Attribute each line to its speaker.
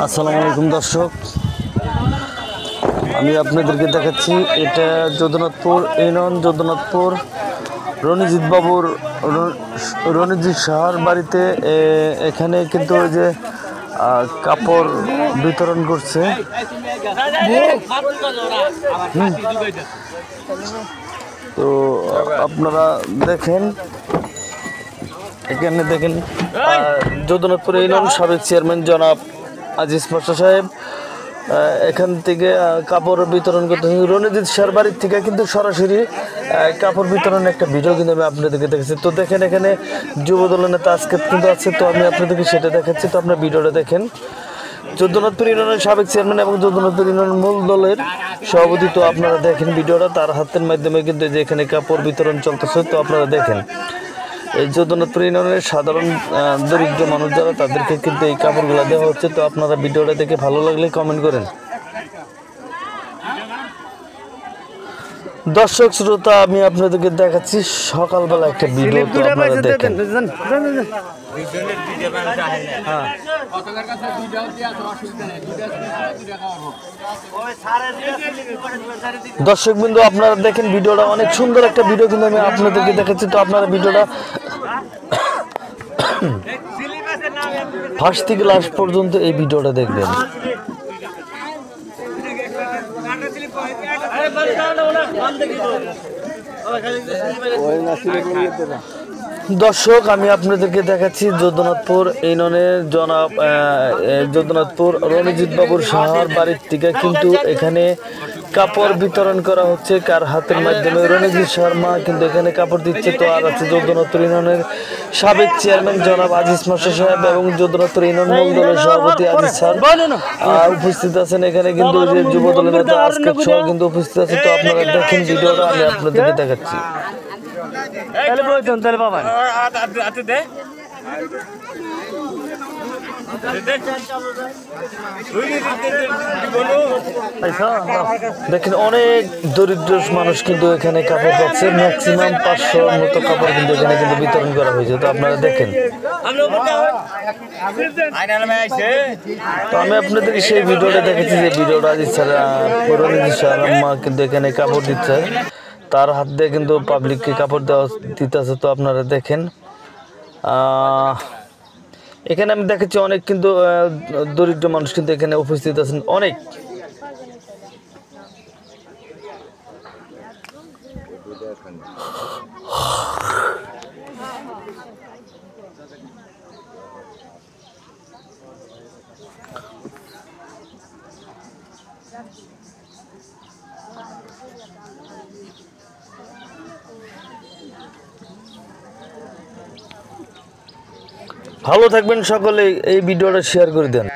Speaker 1: আসসালামু আলাইকুম দর্শক, আমি আপনাদেরকে দেখাচ্ছি এটা যদুনাথপুর ইউনিয়ন, যদুনাথপুর রণজিৎ বাবুর রণজিৎ সাহার বাড়িতে। এখানে কিন্তু ওই যে কাপড় বিতরণ করছে। তো আপনারা দেখেন, এখানে দেখেন যদুনাথপুর ইউনিয়ন সাবেক চেয়ারম্যান জনাব আজিজ মাস্টার সাহেব এখান থেকে কাপড় বিতরণ করতে রণজিৎ সার বাড়ির থেকে কিন্তু সরাসরি কাপড় বিতরণের একটা ভিডিও কিন্তু আমি আপনাদেরকে দেখেছি। তো দেখেন এখানে যুবদলের নেতা আজকে কিন্তু আছে, তো আমি আপনাদেরকে সেটা দেখাচ্ছি। তো আপনার ভিডিওটা দেখেন। যদুনাথপুর ইউনিয়নের সাবেক চেয়ারম্যান এবং যদুনাথপুর ইউনিয়নের মূল দলের সভাপতি। তো আপনারা দেখেন ভিডিওটা, তার হাতের মাধ্যমে কিন্তু যে এখানে কাপড় বিতরণ চলতেছে। তো আপনারা দেখেন এই যদুনাথপুর ইউনিয়নের সাধারণ দরিদ্র মানুষ যারা, তাদেরকে কিন্তু এই কাপড়গুলো দেওয়া হচ্ছে। তো আপনারা ভিডিওটা দেখে ভালো লাগলে কমেন্ট করেন। দর্শক শ্রোতা, আমি আপনাদেরকে দেখাচ্ছি সকালবেলা একটা ভিডিও। তো আপনারা দেখেন। দর্শক বিন্দু, আপনারা দেখেন ভিডিওটা, অনেক সুন্দর একটা ভিডিও কিন্তু আমি আপনাদেরকে দেখাচ্ছি। তো আপনারা ভিডিওটা ফার্স্ট থেকে লাস্ট পর্যন্ত এই ভিডিওটা দেখবেন। দর্শক, আমি আপনাদেরকে দেখাচ্ছি যদুনাথপুর ইউনিয়নের জনাব যদুনাথপুর রণজিৎ বাবুর সাহার বাড়ির থেকে কিন্তু এখানে কাপড় বিতরণ করা হচ্ছে। কার হাতের মাধ্যমে? রণজিৎ শর্মা কিন্তু এখানে কাপড় দিচ্ছে। তো আর আছে যদুনাথপুর ইউনিয়নের সাবেক চেয়ারম্যান জনাব আজিজ মাস্টার সাহেব এবং যদুনাথপুর ইউনিয়ন মূল দলের সভাপতি আজিজ স্যার উপস্থিত আছেন। এখানে কিন্তু যে যুব দলের নেতা আজকে সহ কিন্তু উপস্থিত আছে। তো আপনারা দেখেন ভিডিওটা, আমি আপনাদেরকে দেখাচ্ছি। দেখেন অনেক দরিদ্র মানুষ কিন্তু এখানে কাপড় পাচ্ছে। ম্যাক্সিমাম 500 মতো কাপড় কিন্তু এখানে কিন্তু বিতরণ করা হয়েছে। তো আপনারা দেখেন। তো আমি আপনাদেরকে সেই ভিডিওটা দেখেছি, যে ভিডিওটা আজিজ স্যার রণজিৎ স্যার কিন্তু এখানে কাপড় দিচ্ছে, তার হাত দিয়ে কিন্তু পাবলিককে কাপড় দেওয়া দিতেছে। তো আপনারা দেখেন, এখানে আমি দেখেছি অনেক কিন্তু দরিদ্র মানুষ কিন্তু এখানে উপস্থিত আছেন অনেক। ভালো থাকবেন সকলে, এই ভিডিওটা শেয়ার করে দেন।